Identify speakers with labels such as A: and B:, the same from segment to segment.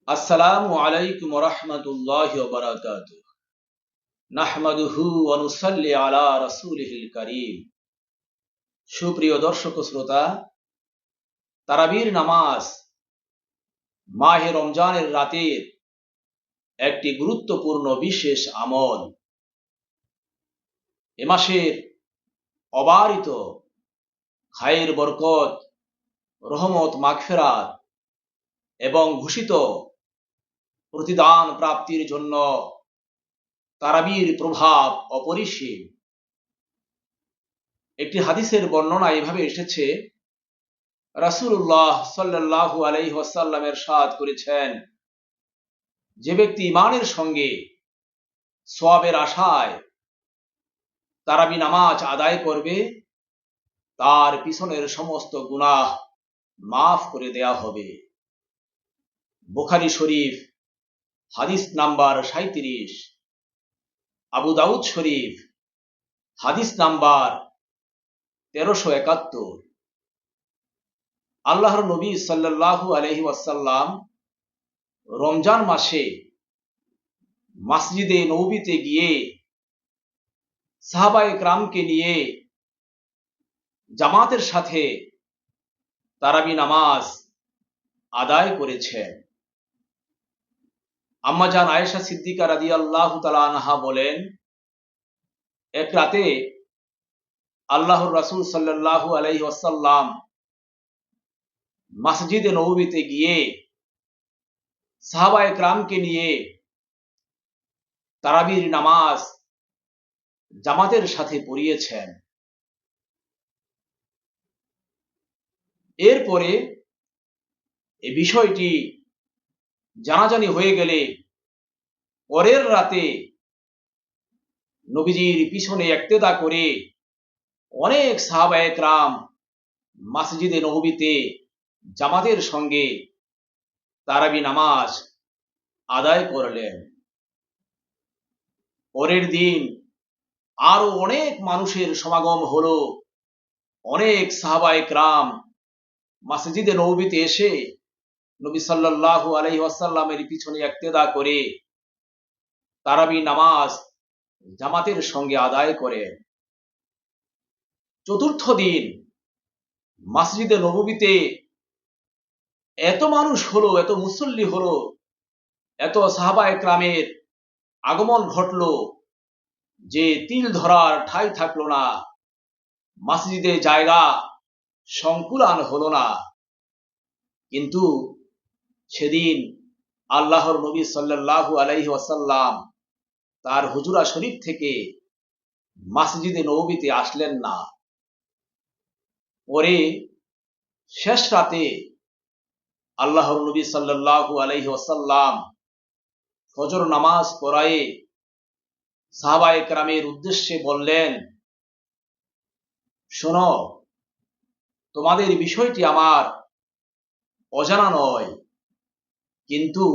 A: আসসালামু আলাইকুম ওয়া রাহমাতুল্লাহি ওয়া বারাকাতুহু। নাহমাদুহু ওয়া নুসাল্লি আলা রাসূলিহিল কারীম। সুপ্রিয় দর্শক ও শ্রোতা, তারাবির নামাজ মাহে রমজানের রাতের একটি গুরুত্বপূর্ণ বিশেষ আমল। এ মাসের অবারিত খায়ের বরকত, রহমত, মাগফিরাত এবং ঘোষিত প্রতিদান প্রাপ্তির জন্য তারাবির প্রভাব অপরিসীম। একটি হাদিসের বর্ণনা এভাবে এসেছে, রাসূলুল্লাহ সাল্লাল্লাহু আলাইহি ওয়াসাল্লাম ইরশাদ করেছেন, যে ব্যক্তি ঈমানের সঙ্গে সওয়াবের আশায় তারাবি নামাজ আদায় করবে, তার পিছনের সমস্ত গুনাহ মাফ করে দেয়া হবে। বুখারী শরীফ হাদিস নাম্বার 37, আবু দাউদ শরীফ হাদিস নাম্বার 1371। আল্লাহর নবী সাল্লাল্লাহু আলাইহি ওয়াসাল্লাম রমজান মাসে মসজিদে নববীতে গিয়ে সাহাবায়ে কেরামকে নিয়ে জামাতের সাথে তারাবি নামাজ আদায় করেছেন। আম্মা জান আয়েশা সিদ্দিকা রাদিয়াল্লাহু তাআলা আনহা বলেন, এক রাতে আল্লাহর রাসূল সাল্লাল্লাহু আলাইহি ওয়াসাল্লাম মসজিদে নববীতে গিয়ে সাহাবায়ে কেরামকে নিয়ে তারাবির নামাজ জামাতের সাথে পড়িয়েছেন। এরপরে এই বিষয়টি জানাজানি হয়ে গেলে পরের রাতে নবীজির পিছনে ইক্তেদা করে অনেক সাহাবায়ে কেরাম মসজিদে নববীতে জামাতের সঙ্গে তারাবি নামাজ আদায় করলেন। পরের দিন আরো অনেক মানুষের সমাগম হলো। অনেক সাহাবায়ে কেরাম মসজিদে নববীতে এসে নবী সাল্লাল্লাহু আলাইহি ওয়াসাল্লামের পিছনে ইক্তেদা করে তারাবি নামাজ জামাতের সঙ্গে আদায় করেন। চতুর্থ দিন মসজিদে নববীতে এত মানুষ হলো, এত মুসল্লি হলো, এত সাহাবায়ে কেরামের আগমন ঘটলো যে তিল ধরার ঠাঁই থাকলো না, মসজিদে জায়গা সংকুলান হলো না। কিন্তু সেদিন আল্লাহর নবী সাল্লাল্লাহু আলাইহি ওয়াসাল্লাম তার হুজরা শরীফ থেকে মসজিদে নববীতে আসলেন না। পরে শেষ রাতে আল্লাহর নবী সাল্লাল্লাহু আলাইহি ওয়াসাল্লাম ফজর নামাজ পড়ায়ে সাহাবায়ে কেরামের উদ্দেশ্যে বললেন, শোনো, তোমাদের বিষয়টি আমার অজানা নয়, কিন্তু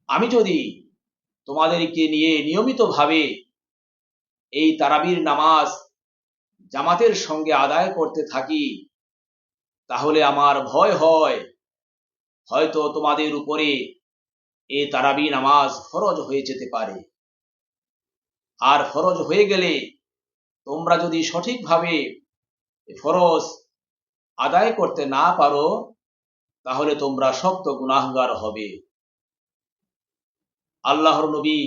A: আমি যদি তোমাদেরকে নিয়ে নিয়মিতভাবে এই তারাবির নামাজ জামাতের সঙ্গে আদায় করতে থাকি, তাহলে আমার ভয় হয় হয়তো তোমাদের উপরে এই তারাবি নামাজ ফরজ হয়ে যেতে পারে। আর ফরজ হয়ে গেলে তোমরা যদি সঠিকভাবে ফরজ আদায় করতে না পারো, তাহলে তোমরা শক্ত গুনাহগার হবে। আল্লাহর নবী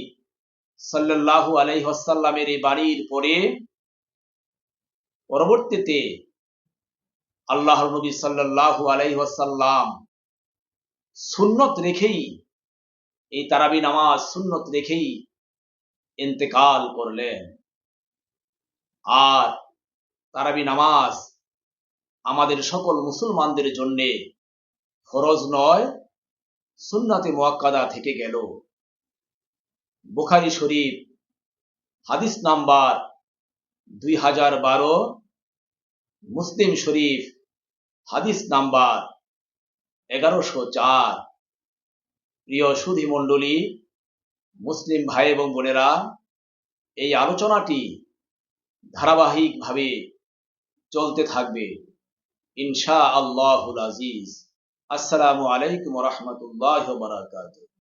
A: সাল্লাল্লাহু আলাইহি ওয়াসাল্লামের এই বাণীর পরে পরবর্তীতে আল্লাহর নবী সাল্লাল্লাহু আলাইহি ওয়াসাল্লাম সুন্নত রেখেই এই তারাবি নামাজ সুন্নত রেখেই ইন্তেকাল করলেন। আর তারাবি নামাজ আমাদের সকল মুসলমানদের জন্য ফরজ নয়, সুন্নাতে মুআক্কাদা থেকে গেল। বুখারী শরীফ হাদিস নাম্বার 2012, মুসলিম শরীফ হাদিস নাম্বার 1104। প্রিয় সুধী মণ্ডলী, মুসলিম ভাই এবং বোনেরা, এই আলোচনাটি ধারাবাহিকভাবে চলতে থাকবে ইনশাআল্লাহুল আজিজ। আসসালামু আলাইকুম ওয়া রাহমাতুল্লাহি ওয়া বারাকাতুহু।